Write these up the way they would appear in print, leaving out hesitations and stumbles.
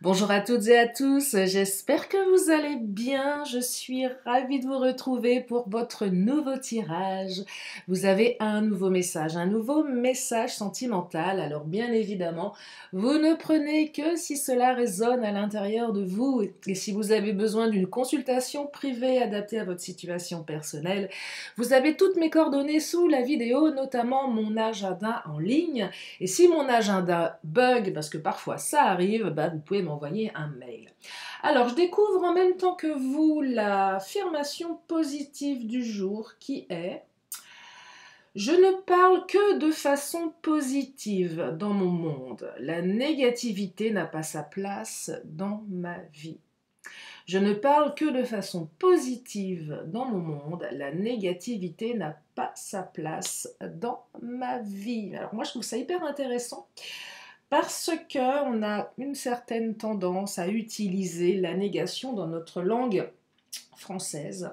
Bonjour à toutes et à tous, j'espère que vous allez bien. Je suis ravie de vous retrouver pour votre nouveau tirage. Vous avez un nouveau message sentimental. Alors bien évidemment, vous ne prenez que si cela résonne à l'intérieur de vous et si vous avez besoin d'une consultation privée adaptée à votre situation personnelle. Vous avez toutes mes coordonnées sous la vidéo, notamment mon agenda en ligne. Et si mon agenda bug, parce que parfois ça arrive, bah vous pouvez m'envoyer un mail. Alors, je découvre en même temps que vous l'affirmation positive du jour qui est: je ne parle que de façon positive dans mon monde. La négativité n'a pas sa place dans ma vie. Je ne parle que de façon positive dans mon monde. La négativité n'a pas sa place dans ma vie. Alors moi, je trouve ça hyper intéressant parce qu'on a une certaine tendance à utiliser la négation dans notre langue française,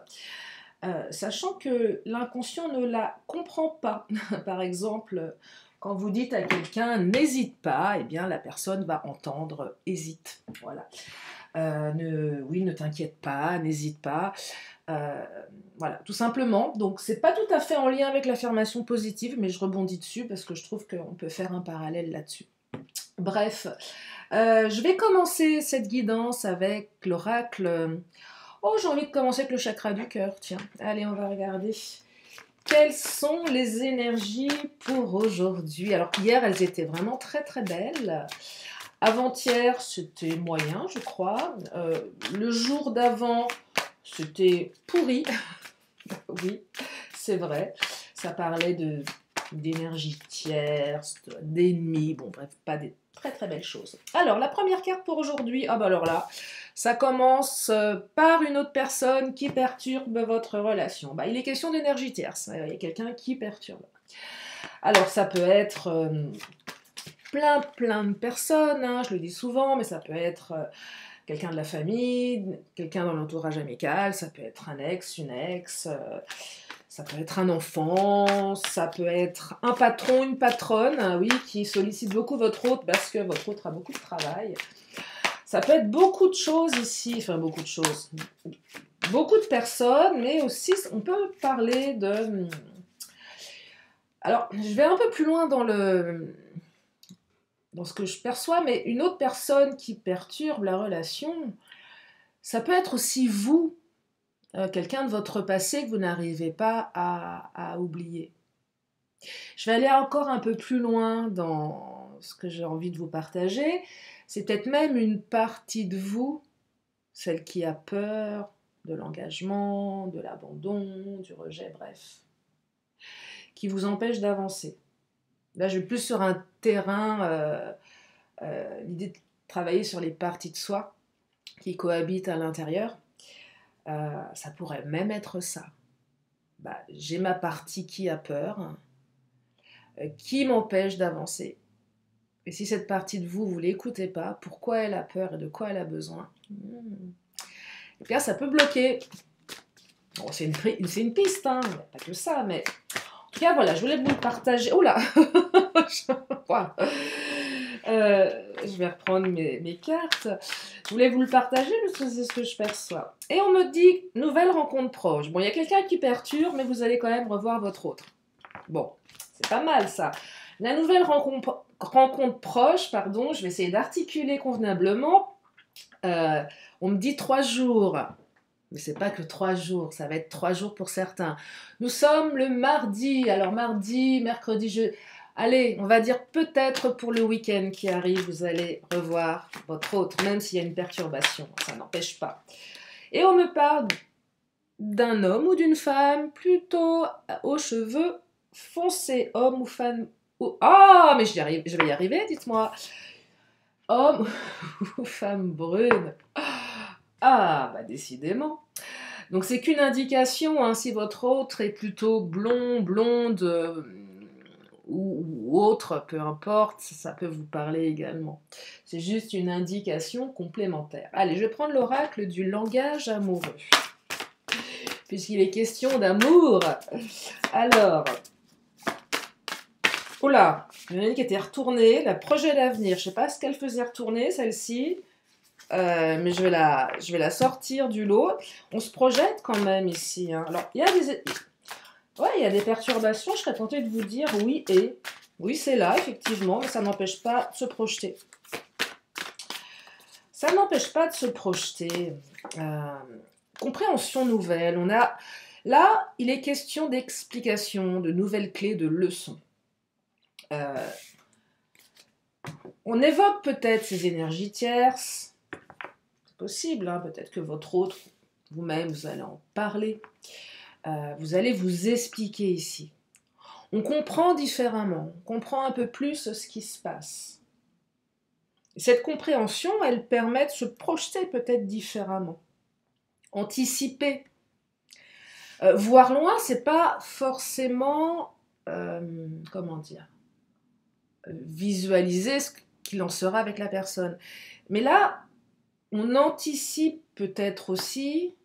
sachant que l'inconscient ne la comprend pas. Par exemple, quand vous dites à quelqu'un n'hésite pas, eh bien la personne va entendre hésite. Voilà. Oui, ne t'inquiète pas, n'hésite pas. Euh, voilà, tout simplement. Donc, c'est pas tout à fait en lien avec l'affirmation positive, mais je rebondis dessus parce que je trouve qu'on peut faire un parallèle là-dessus. Bref, je vais commencer cette guidance avec l'oracle. Oh, j'ai envie de commencer avec le chakra du cœur. Tiens, allez, on va regarder. Quelles sont les énergies pour aujourd'hui? Alors, hier, elles étaient vraiment très très belles. Avant-hier, c'était moyen, je crois. Le jour d'avant, c'était pourri. Oui, c'est vrai. Ça parlait d'énergie tierce, d'ennemis. Bon, bref, pas des très très belles choses. Alors, la première carte pour aujourd'hui. Ah bah alors là, ça commence par une autre personne qui perturbe votre relation. Bah, il est question d'énergie tierce. Il y a quelqu'un qui perturbe. Alors, ça peut être plein de personnes, hein, je le dis souvent, mais ça peut être quelqu'un de la famille, quelqu'un dans l'entourage amical, ça peut être un ex, une ex, ça peut être un enfant, ça peut être un patron, une patronne, hein, oui, qui sollicite beaucoup votre hôte parce que votre hôte a beaucoup de travail. Ça peut être beaucoup de choses ici, enfin beaucoup de choses, beaucoup de personnes, mais aussi on peut parler de... Alors, je vais un peu plus loin dans ce que je perçois, mais une autre personne qui perturbe la relation, ça peut être aussi vous, quelqu'un de votre passé que vous n'arrivez pas à oublier. Je vais aller encore un peu plus loin dans ce que j'ai envie de vous partager. C'est peut-être même une partie de vous, celle qui a peur de l'engagement, de l'abandon, du rejet, bref, qui vous empêche d'avancer. Là, je vais plus sur un terrain, l'idée de travailler sur les parties de soi qui cohabitent à l'intérieur. Ça pourrait même être ça. Bah, j'ai ma partie qui a peur, qui m'empêche d'avancer. Et si cette partie de vous, vous ne l'écoutez pas, pourquoi elle a peur et de quoi elle a besoin, et bien ça peut bloquer. Bon, c'est une piste, hein, il n'y a pas que ça, mais en tout cas, voilà, je voulais vous le partager. Oula. Voilà. Je vais reprendre mes cartes. Je voulais vous le partager parce que c'est ce que je perçois. Et on me dit, nouvelle rencontre proche. Bon, il y a quelqu'un qui perturbe, mais vous allez quand même revoir votre autre. Bon, c'est pas mal ça. La nouvelle rencontre proche, pardon, je vais essayer d'articuler convenablement. On me dit 3 jours. Mais c'est pas que 3 jours, ça va être 3 jours pour certains. Nous sommes le mardi. Alors mardi, mercredi, allez, on va dire peut-être pour le week-end qui arrive, vous allez revoir votre autre, même s'il y a une perturbation, ça n'empêche pas. Et on me parle d'un homme ou d'une femme plutôt aux cheveux foncés, homme ou femme. Ah, mais je vais y arriver, dites-moi. Homme ou femme brune. Ah, bah décidément. Donc c'est qu'une indication, hein, si votre autre est plutôt blond, blonde ou autre, peu importe, ça peut vous parler également. C'est juste une indication complémentaire. Allez, je vais prendre l'oracle du langage amoureux, puisqu'il est question d'amour. Alors, oula, il y en a une qui était retournée, la projet d'avenir. Je ne sais pas ce qu'elle faisait retourner, celle-ci. mais je vais la sortir du lot. On se projette quand même ici, hein. Alors, ouais, il y a des perturbations, je serais tentée de vous dire oui et. Oui, c'est là, effectivement, mais ça n'empêche pas de se projeter. Ça n'empêche pas de se projeter. Euh, Compréhension nouvelle. Là, il est question d'explication, de nouvelles clés, de leçons. Euh, on évoque peut-être ces énergies tierces. C'est possible, hein, peut-être que votre autre, vous-même, vous allez en parler. Vous allez vous expliquer ici. On comprend différemment, on comprend un peu plus ce qui se passe. Cette compréhension, elle permet de se projeter peut-être différemment, anticiper. Voir loin, c'est pas forcément, comment dire, visualiser ce qu'il en sera avec la personne. Mais là, on anticipe peut-être aussi,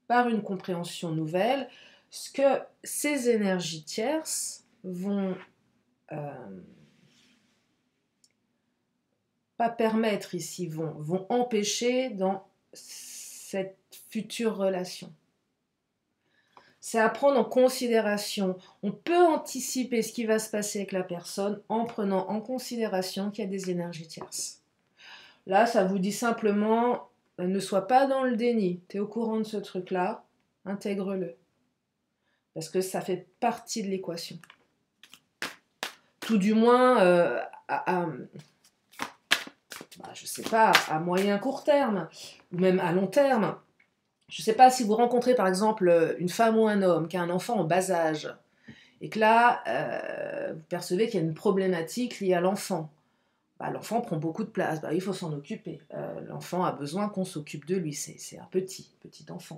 par une compréhension nouvelle, ce que ces énergies tierces vont pas permettre ici, vont empêcher dans cette future relation. C'est à prendre en considération. On peut anticiper ce qui va se passer avec la personne en prenant en considération qu'il y a des énergies tierces. Là, ça vous dit simplement, ne sois pas dans le déni. Tu es au courant de ce truc-là, intègre-le. Parce que ça fait partie de l'équation. Tout du moins, je sais pas, à moyen court terme, ou même à long terme. Je ne sais pas si vous rencontrez par exemple une femme ou un homme qui a un enfant en bas âge, et que là, vous percevez qu'il y a une problématique liée à l'enfant. L'enfant prend beaucoup de place, il faut s'en occuper. L'enfant a besoin qu'on s'occupe de lui, c'est un petit enfant.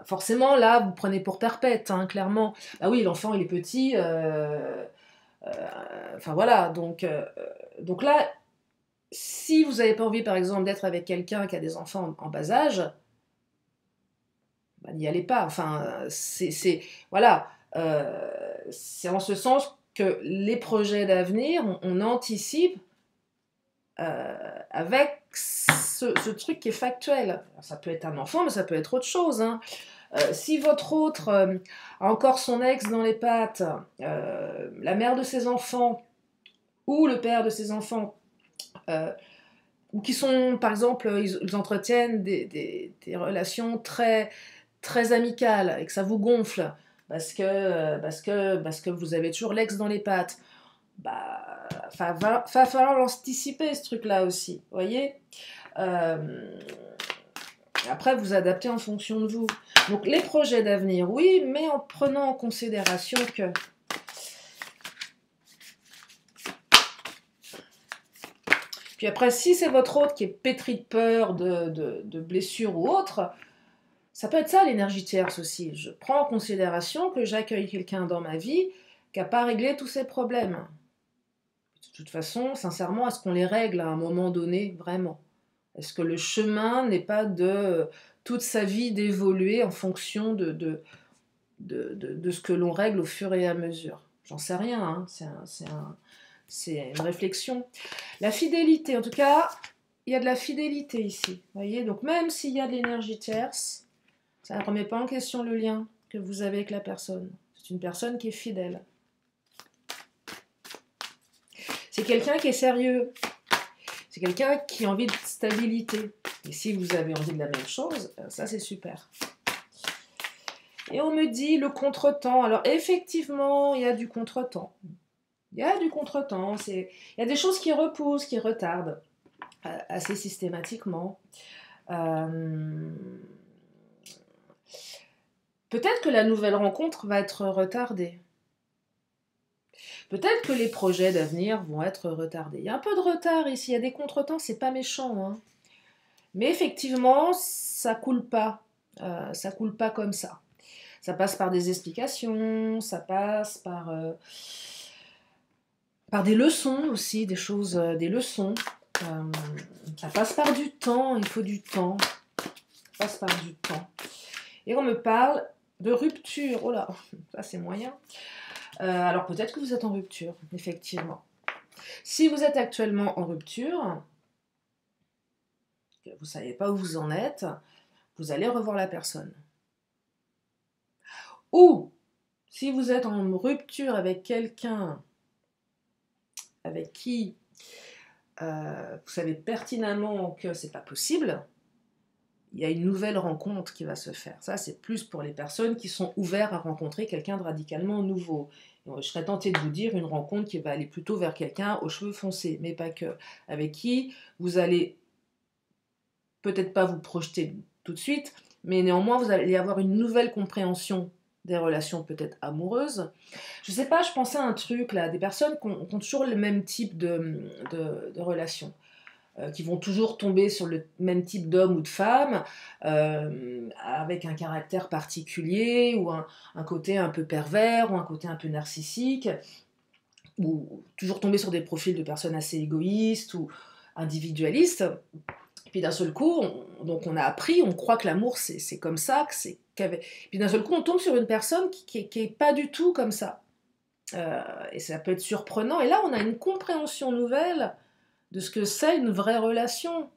Forcément, là, vous prenez pour perpète, hein, clairement. Ah oui, l'enfant, il est petit. Enfin voilà, donc là, si vous n'avez pas envie, par exemple, d'être avec quelqu'un qui a des enfants en bas âge, n'y allez pas. Enfin, voilà, c'est en ce sens que les projets d'avenir, on anticipe avec ce truc qui est factuel. Ça peut être un enfant, mais ça peut être autre chose, hein. Si votre autre a encore son ex dans les pattes, la mère de ses enfants ou le père de ses enfants, ou qui sont, par exemple, ils entretiennent des relations très, très amicales et que ça vous gonfle parce que vous avez toujours l'ex dans les pattes, va falloir l'anticiper, ce truc-là aussi, vous voyez. Après, vous adaptez en fonction de vous. Donc, les projets d'avenir, oui, mais en prenant en considération que... Puis après, si c'est votre autre qui est pétri de peur, de blessures ou autre, ça peut être ça l'énergie tierce aussi. Je prends en considération que j'accueille quelqu'un dans ma vie qui n'a pas réglé tous ses problèmes. De toute façon, sincèrement, est-ce qu'on les règle à un moment donné, vraiment? Est-ce que le chemin n'est pas de toute sa vie d'évoluer en fonction de ce que l'on règle au fur et à mesure? J'en sais rien, hein. C'est une réflexion. La fidélité, en tout cas, il y a de la fidélité ici. Voyez, donc même s'il y a de l'énergie tierce, ça ne remet pas en question le lien que vous avez avec la personne. C'est une personne qui est fidèle. C'est quelqu'un qui est sérieux. C'est quelqu'un qui a envie de stabilité. Et si vous avez envie de la même chose, ça c'est super. Et on me dit le contretemps. Alors effectivement, il y a du contretemps. Il y a du contretemps. Il y a des choses qui repoussent, qui retardent assez systématiquement. Peut-être que la nouvelle rencontre va être retardée. Peut-être que les projets d'avenir vont être retardés. Il y a un peu de retard ici, il y a des contretemps, c'est pas méchant, hein. Mais effectivement, ça coule pas. Ça coule pas comme ça. Ça passe par des explications, ça passe par des leçons aussi, des choses, des leçons. Ça passe par du temps, il faut du temps. Ça passe par du temps. Et on me parle de rupture. Oh là, ça c'est moyen. Alors peut-être que vous êtes en rupture, effectivement. Si vous êtes actuellement en rupture, que vous ne savez pas où vous en êtes, vous allez revoir la personne. Ou, si vous êtes en rupture avec quelqu'un avec qui vous savez pertinemment que c'est pas possible, il y a une nouvelle rencontre qui va se faire. Ça, c'est plus pour les personnes qui sont ouvertes à rencontrer quelqu'un de radicalement nouveau. Je serais tentée de vous dire une rencontre qui va aller plutôt vers quelqu'un aux cheveux foncés, mais pas que. Avec qui vous allez peut-être pas vous projeter tout de suite, mais néanmoins, vous allez avoir une nouvelle compréhension des relations peut-être amoureuses. Je sais pas, je pensais à un truc, là, des personnes qui ont toujours le même type de relation. Qui vont toujours tomber sur le même type d'homme ou de femme, avec un caractère particulier, ou un côté un peu pervers, ou un côté un peu narcissique, ou toujours tomber sur des profils de personnes assez égoïstes ou individualistes. Puis d'un seul coup, donc on a appris, on croit que l'amour c'est comme ça, puis d'un seul coup on tombe sur une personne qui est pas du tout comme ça. Et ça peut être surprenant. Et là on a une compréhension nouvelle de ce que c'est une vraie relation.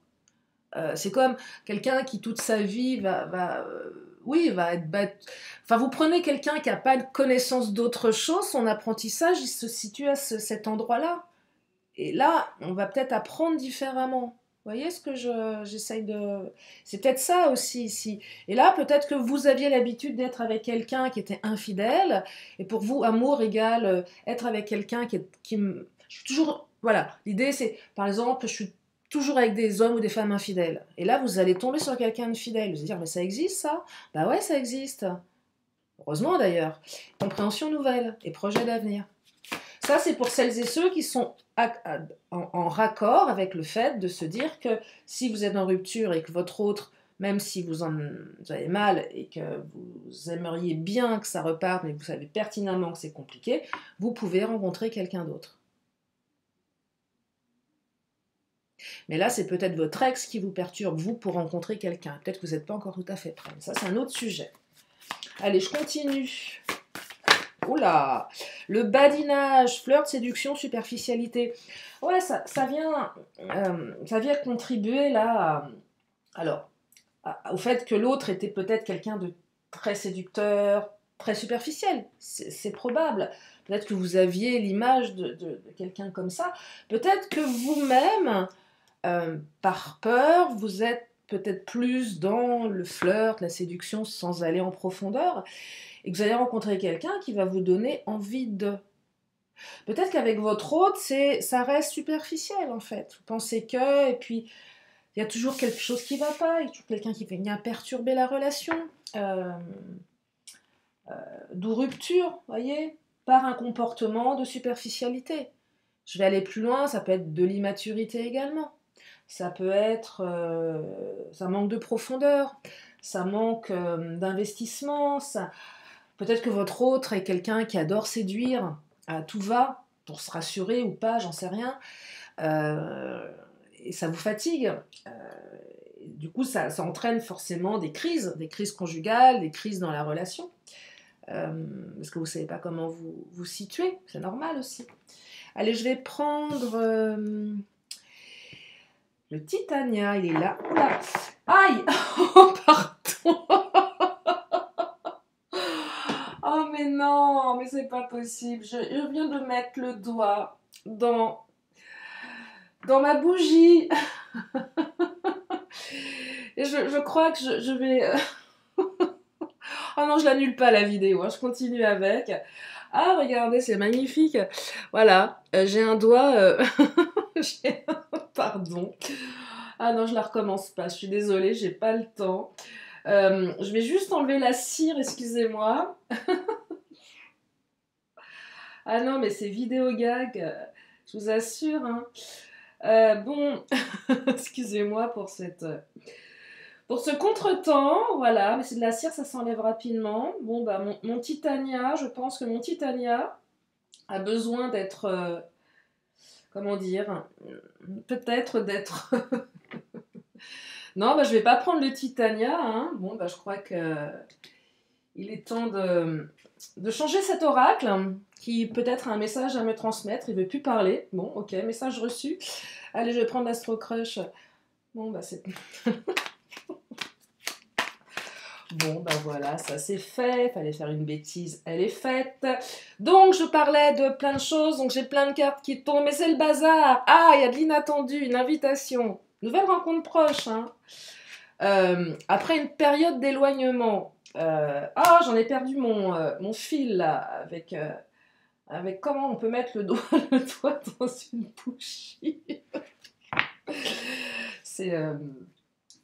C'est comme quelqu'un qui toute sa vie va être... Enfin, vous prenez quelqu'un qui n'a pas de connaissance d'autre chose, son apprentissage, il se situe à cet endroit-là. Et là, on va peut-être apprendre différemment. Vous voyez ce que j'essaye de... C'est peut-être ça aussi ici. Et là, peut-être que vous aviez l'habitude d'être avec quelqu'un qui était infidèle, et pour vous, amour égale être avec quelqu'un je suis toujours... Voilà, l'idée c'est, par exemple, je suis toujours avec des hommes ou des femmes infidèles. Et là, vous allez tomber sur quelqu'un de fidèle. Vous allez dire, mais ça existe ça? Bah ouais, ça existe. Heureusement d'ailleurs. Compréhension nouvelle et projet d'avenir. Ça, c'est pour celles et ceux qui sont en raccord avec le fait de se dire que si vous êtes en rupture et que votre autre, même si vous avez mal et que vous aimeriez bien que ça reparte, mais que vous savez pertinemment que c'est compliqué, vous pouvez rencontrer quelqu'un d'autre. Mais là, c'est peut-être votre ex qui vous perturbe, vous, pour rencontrer quelqu'un. Peut-être que vous n'êtes pas encore tout à fait prêt. Ça, c'est un autre sujet. Allez, je continue. Oula, le badinage, flirt, séduction, superficialité. Ouais, ça vient contribuer là, au fait que l'autre était peut-être quelqu'un de très séducteur, très superficiel. C'est probable. Peut-être que vous aviez l'image de quelqu'un comme ça. Peut-être que vous-même, par peur, vous êtes peut-être plus dans le flirt, la séduction sans aller en profondeur, et que vous allez rencontrer quelqu'un qui va vous donner envie de... Peut-être qu'avec votre hôte, ça reste superficiel en fait. Vous pensez que, et puis il y a toujours quelque chose qui ne va pas, il y a toujours quelqu'un qui vient perturber la relation, d'où rupture, voyez, par un comportement de superficialité. Je vais aller plus loin, ça peut être de l'immaturité également. Ça peut être, ça manque de profondeur, ça manque d'investissement, peut-être que votre autre est quelqu'un qui adore séduire à tout va, pour se rassurer ou pas, j'en sais rien, et ça vous fatigue. Du coup, ça entraîne forcément des crises conjugales, des crises dans la relation, parce que vous ne savez pas comment vous situer, c'est normal aussi. Allez, je vais prendre le Titania, il est là. Oula. Aïe. Oh, pardon. Oh, mais non, mais c'est pas possible. Je viens de mettre le doigt dans ma bougie. Et je crois que je vais... Oh non, je l'annule pas la vidéo, hein, je continue avec. Ah, regardez, c'est magnifique. Voilà, j'ai un doigt... Pardon. Ah non, je la recommence pas, je suis désolée, j'ai pas le temps. Je vais juste enlever la cire, excusez-moi. Ah non, mais c'est vidéo gag, je vous assure. Hein. Bon, excusez-moi pour ce contretemps, voilà, mais c'est de la cire, ça s'enlève rapidement. Bon, bah, mon Titania, je pense que mon Titania a besoin d'être, comment dire, peut-être d'être... Non, bah, je vais pas prendre le Titania, hein. Bon, bah, je crois que il est temps de changer cet oracle, qui peut-être a un message à me transmettre, il veut plus parler. Bon, ok, message reçu. Allez, je vais prendre l'Astro Crush Bon, bah c'est... Bon, ben voilà, ça c'est fait. Fallait faire une bêtise, elle est faite. Donc, je parlais de plein de choses. Donc, j'ai plein de cartes qui tombent. Mais c'est le bazar. Ah, il y a de l'inattendu, une invitation. Nouvelle rencontre proche. Hein. Après une période d'éloignement. Ah, j'en ai perdu mon fil là. Avec comment on peut mettre le doigt, le doigt dans une bougie. C'est un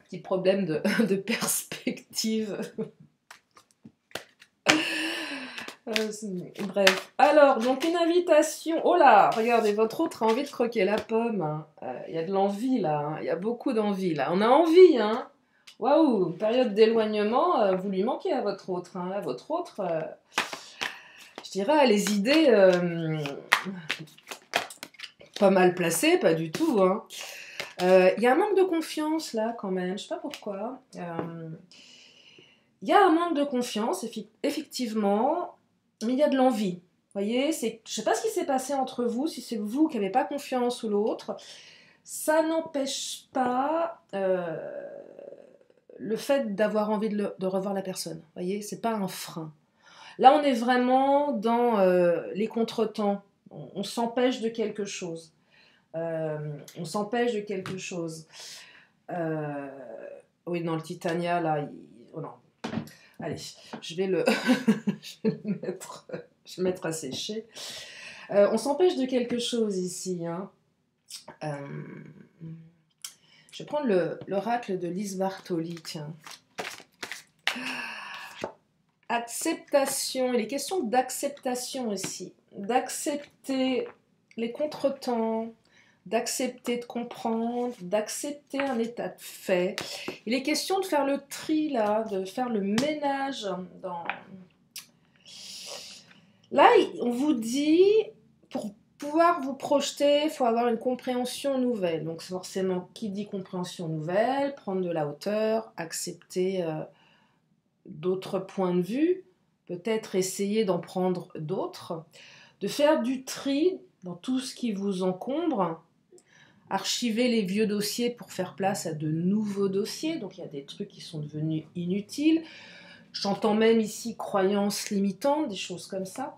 petit problème de perspective. Bref. Alors, donc une invitation. Oh là, regardez, votre autre a envie de croquer la pomme. Il y a de l'envie là. Hein. Il y a beaucoup d'envie là. On a envie, hein. Waouh, période d'éloignement, vous lui manquez à votre autre. Hein. Là, votre autre, je dirais, les idées pas mal placées, pas du tout. Hein. Il y a un manque de confiance là quand même. Je sais pas pourquoi. Il y a un manque de confiance, effectivement. Mais il y a de l'envie. Vous voyez, je ne sais pas ce qui s'est passé entre vous, si c'est vous qui n'avez pas confiance ou l'autre. Ça n'empêche pas le fait d'avoir envie de revoir la personne. Vous voyez, c'est pas un frein. Là, on est vraiment dans les contretemps. On s'empêche de quelque chose. On s'empêche de quelque chose. Oui, dans le Titania, là, oh non. Allez, je vais le, je vais le mettre à sécher. On s'empêche de quelque chose ici. Hein. Je vais prendre l'oracle de Lise Bartoli. Tiens. Acceptation. Il est question d'acceptation ici. D'accepter les contretemps, d'accepter de comprendre, d'accepter un état de fait. Il est question de faire le tri, là, de faire le ménage dans... Là, on vous dit, pour pouvoir vous projeter, il faut avoir une compréhension nouvelle. Donc forcément, qui dit compréhension nouvelle, prendre de la hauteur, accepter d'autres points de vue, peut-être essayer d'en prendre d'autres, de faire du tri dans tout ce qui vous encombre, archiver les vieux dossiers pour faire place à de nouveaux dossiers, donc il y a des trucs qui sont devenus inutiles. J'entends même ici croyances limitantes, des choses comme ça.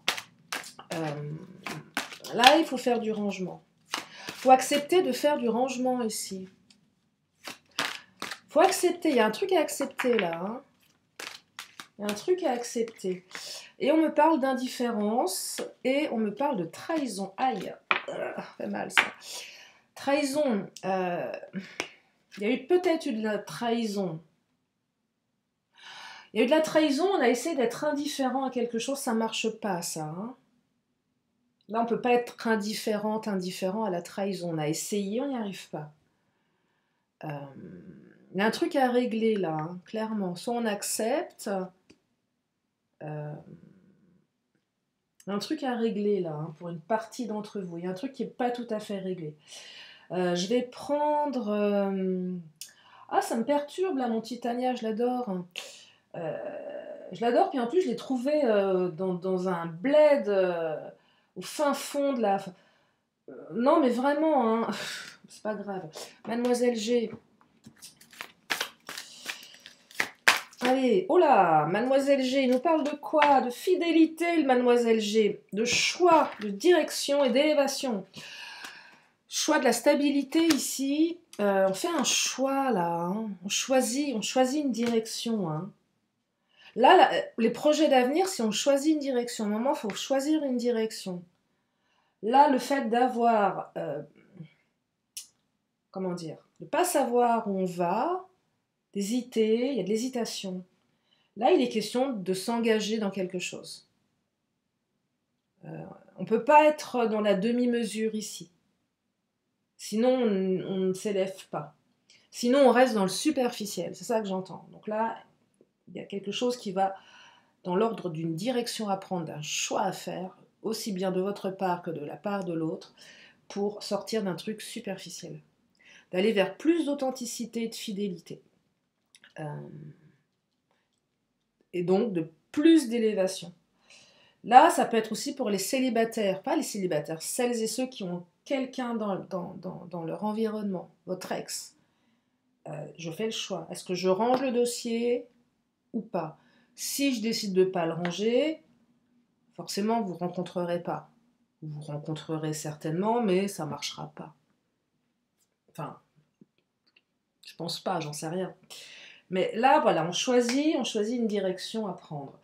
Là, il faut faire du rangement. Il faut accepter de faire du rangement ici. Il faut accepter, il y a un truc à accepter là. Hein. Il y a un truc à accepter. Et on me parle d'indifférence et on me parle de trahison. Aïe, ça fait mal ça. Trahison, il y a eu peut-être eu de la trahison. Il y a eu de la trahison, on a essayé d'être indifférent à quelque chose, ça ne marche pas ça. Hein. Là, on ne peut pas être indifférent à la trahison. On a essayé, on n'y arrive pas. Il y a un truc à régler là, hein, clairement. Soit on accepte... un truc à régler là, hein, pour une partie d'entre vous. Il y a un truc qui n'est pas tout à fait réglé. Je vais prendre... Ah, ça me perturbe là, mon Titania, je l'adore. Je l'adore, puis en plus, je l'ai trouvé dans un bled au fin fond de la... non, mais vraiment, hein, c'est pas grave. Mademoiselle G. Allez, oh là, Mademoiselle G, il nous parle de quoi? De fidélité, le Mademoiselle G, de choix, de direction et d'élévation. Choix de la stabilité ici. On fait un choix là, hein. On choisit une direction. Hein. Là, les projets d'avenir, si on choisit une direction, à un moment, il faut choisir une direction. Là, le fait d'avoir, comment dire, de ne pas savoir où on va, d'hésiter, il y a de l'hésitation. Là, il est question de s'engager dans quelque chose. On ne peut pas être dans la demi-mesure ici. Sinon, on ne s'élève pas. Sinon, on reste dans le superficiel. C'est ça que j'entends. Donc là, il y a quelque chose qui va dans l'ordre d'une direction à prendre, d'un choix à faire, aussi bien de votre part que de la part de l'autre, pour sortir d'un truc superficiel. D'aller vers plus d'authenticité et de fidélité. Et donc de plus d'élévation. Là, ça peut être aussi pour les célibataires, pas les célibataires, celles et ceux qui ont quelqu'un dans leur environnement, votre ex, Je fais le choix. Est-ce que je range le dossier ou pas? Si je décide de ne pas le ranger, forcément, vous ne rencontrerez pas. Vous rencontrerez certainement, mais ça ne marchera pas. Enfin, je pense pas, j'en sais rien. Mais là, voilà, on choisit une direction à prendre.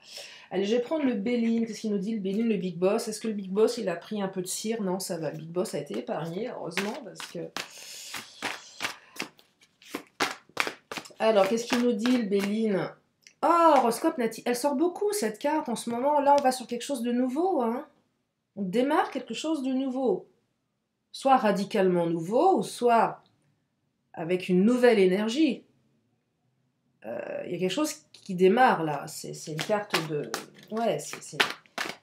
Allez, je vais prendre le Béline. Qu'est-ce qu'il nous dit, le Béline, le Big Boss? Est-ce que le Big Boss, il a pris un peu de cire? Non, ça va. Le Big Boss a été épargné, heureusement, parce que... Alors, qu'est-ce qu'il nous dit, le Béline? Oh, horoscope natif. Elle sort beaucoup, cette carte, en ce moment. Là, on va sur quelque chose de nouveau, hein. On démarre quelque chose de nouveau. Soit radicalement nouveau, ou soit avec une nouvelle énergie. Il y a quelque chose qui démarre, là. C'est une carte de... Ouais,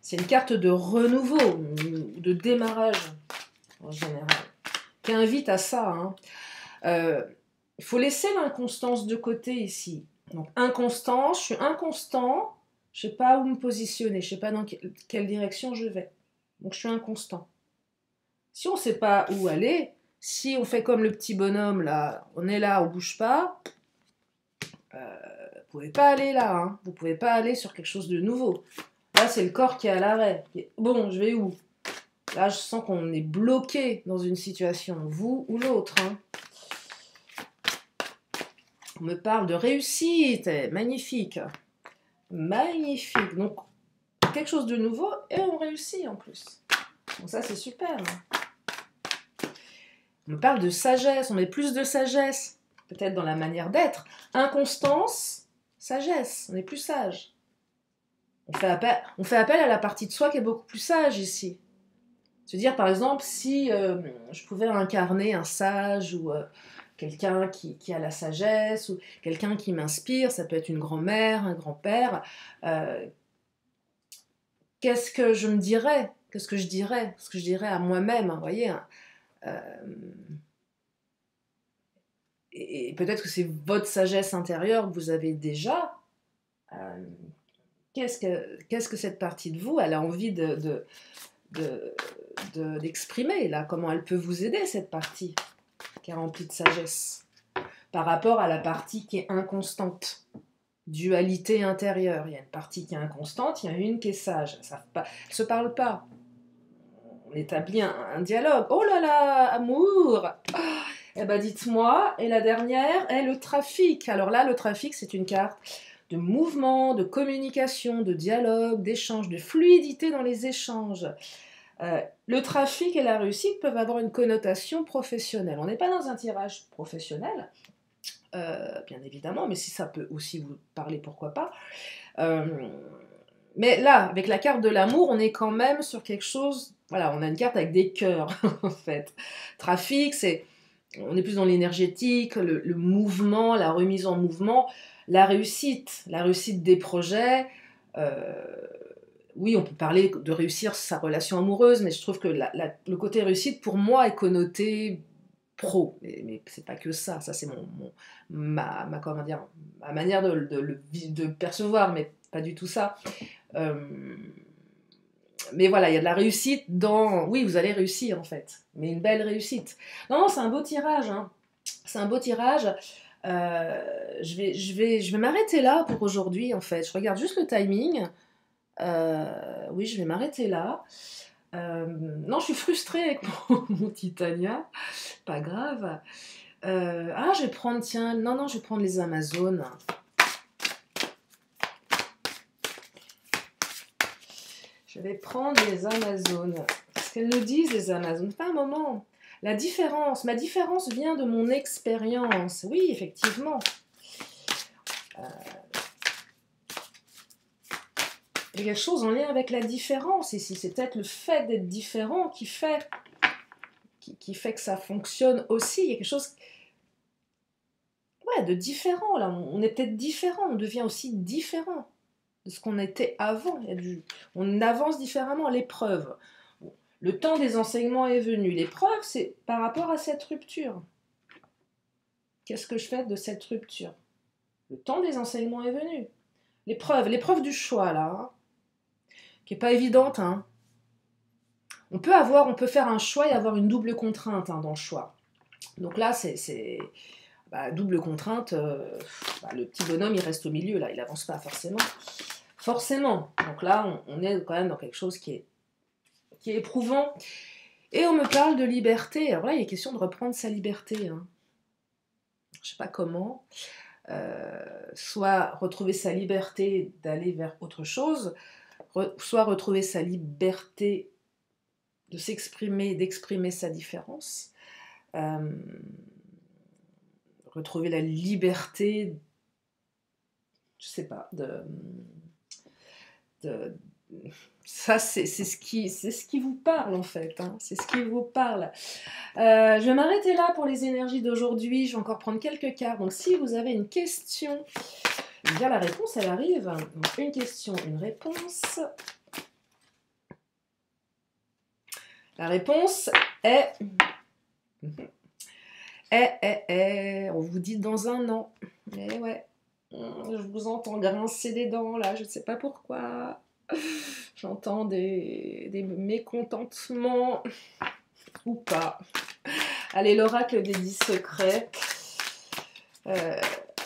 c'est une carte de renouveau, de démarrage, en général, qui invite à ça, hein. Il faut laisser l'inconstance de côté ici. Donc, inconstance, je suis inconstant, je ne sais pas où me positionner, je ne sais pas dans quelle direction je vais. Donc, je suis inconstant. Si on ne sait pas où aller, si on fait comme le petit bonhomme, là, on est là, on ne bouge pas, vous ne pouvez pas aller là, hein. Vous ne pouvez pas aller sur quelque chose de nouveau. Là, c'est le corps qui est à l'arrêt. Bon, je vais où? Là, je sens qu'on est bloqué dans une situation, vous ou l'autre, hein. On me parle de réussite, magnifique. Magnifique. Donc, quelque chose de nouveau et on réussit en plus. Donc ça, c'est super. On me parle de sagesse, on met plus de sagesse, peut-être dans la manière d'être. Inconstance, sagesse, on est plus sage. On fait appel à la partie de soi qui est beaucoup plus sage ici. Se dire, par exemple, si je pouvais incarner un sage ou... quelqu'un qui a la sagesse, ou quelqu'un qui m'inspire, ça peut être une grand-mère, un grand-père. Qu'est-ce que je me dirais? Qu'est-ce que je dirais? Ce que je dirais à moi-même, hein, vous voyez, hein. Et peut-être que c'est votre sagesse intérieure que vous avez déjà. Qu'est-ce que cette partie de vous, elle a envie d'exprimer, là? Comment elle peut vous aider, cette partie qui est remplie de sagesse, par rapport à la partie qui est inconstante. Dualité intérieure. Il y a une partie qui est inconstante, il y a une qui est sage. Elles ne se parlent pas. On établit un dialogue. Oh là là, amour! Eh ben dites-moi. Et la dernière est le trafic. Alors là, le trafic, c'est une carte de mouvement, de communication, de dialogue, d'échange, de fluidité dans les échanges. Le trafic et la réussite peuvent avoir une connotation professionnelle. On n'est pas dans un tirage professionnel, bien évidemment, mais si ça peut aussi vous parler, pourquoi pas. Mais là, avec la carte de l'amour, on est quand même sur quelque chose... Voilà, on a une carte avec des cœurs, en fait. Trafic, on est plus dans l'énergétique, le mouvement, la remise en mouvement, la réussite des projets. Oui, on peut parler de réussir sa relation amoureuse, mais je trouve que le côté réussite, pour moi, est connoté pro. Mais c'est pas que ça. Ça, c'est ma manière de percevoir, mais pas du tout ça. Mais voilà, il y a de la réussite dans... Oui, vous allez réussir, en fait. Mais une belle réussite. Non, c'est un beau tirage, hein. C'est un beau tirage. Je vais m'arrêter là pour aujourd'hui, en fait. Je regarde juste le timing. Oui, je vais m'arrêter là. Non, je suis frustrée avec mon Titania. Pas grave. Je vais prendre, tiens... Non, je vais prendre les Amazones. Je vais prendre les Amazones. Qu'est-ce qu'elles nous disent, les Amazones? Pas un moment. Ma différence vient de mon expérience. Oui, effectivement. Il y a quelque chose en lien avec la différence ici. C'est peut-être le fait d'être différent qui fait que ça fonctionne aussi. Il y a quelque chose de différent, là. On est peut-être différent. On devient aussi différent de ce qu'on était avant. On avance différemment. L'épreuve. Le temps des enseignements est venu. L'épreuve, c'est par rapport à cette rupture. Qu'est-ce que je fais de cette rupture? Le temps des enseignements est venu. L'épreuve du choix, là, hein, qui n'est pas évidente. Hein. On peut faire un choix et avoir une double contrainte, hein, dans le choix. Donc là, c'est bah, double contrainte, bah, le petit bonhomme, il reste au milieu, là, il avance pas forcément. Forcément. Donc là, on est quand même dans quelque chose qui est éprouvant. Et on me parle de liberté. Alors là, il est question de reprendre sa liberté. Hein. Je sais pas comment. Soit retrouver sa liberté d'aller vers autre chose, soit retrouver sa liberté de s'exprimer, d'exprimer sa différence. Retrouver la liberté, je sais pas, de ça c'est ce qui vous parle en fait, hein, c'est ce qui vous parle. Je vais m'arrêter là pour les énergies d'aujourd'hui, je vais encore prendre quelques cartes, donc si vous avez une question, bien la réponse elle arrive, donc une question, une réponse. La réponse est... on vous dit dans un an. Eh ouais, je vous entends grincer des dents là, je ne sais pas pourquoi. J'entends des mécontentements ou pas. Allez, l'oracle des 10 secrets.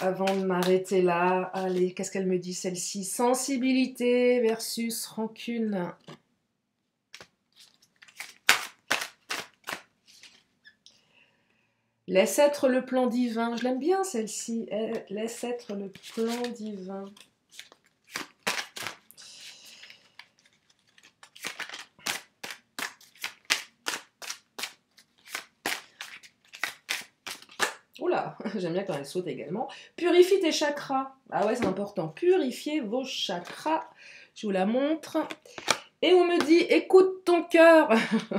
Avant de m'arrêter là, allez, qu'est-ce qu'elle me dit celle-ci? Sensibilité versus rancune. Laisse être le plan divin. Je l'aime bien celle-ci. Laisse être le plan divin. Oula, j'aime bien quand elle saute également. Purifie tes chakras. Ah ouais, c'est important. Purifiez vos chakras. Je vous la montre. Et on me dit, écoute ton cœur.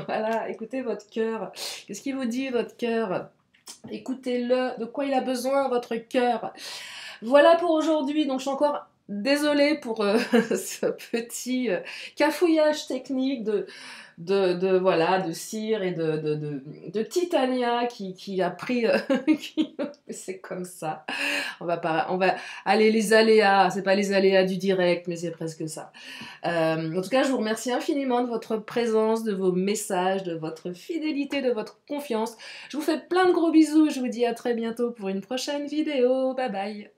Voilà, écoutez votre cœur. Qu'est-ce qu'il vous dit, votre cœur? Écoutez-le. De quoi il a besoin, votre cœur? Voilà pour aujourd'hui. Donc, je suis encore désolée pour ce petit cafouillage technique voilà, de cire et de Titania qui a pris... c'est comme ça. On va aller les aléas. C'est pas les aléas du direct, mais c'est presque ça. En tout cas, je vous remercie infiniment de votre présence, de vos messages, de votre fidélité, de votre confiance. Je vous fais plein de gros bisous. Je vous dis à très bientôt pour une prochaine vidéo. Bye bye.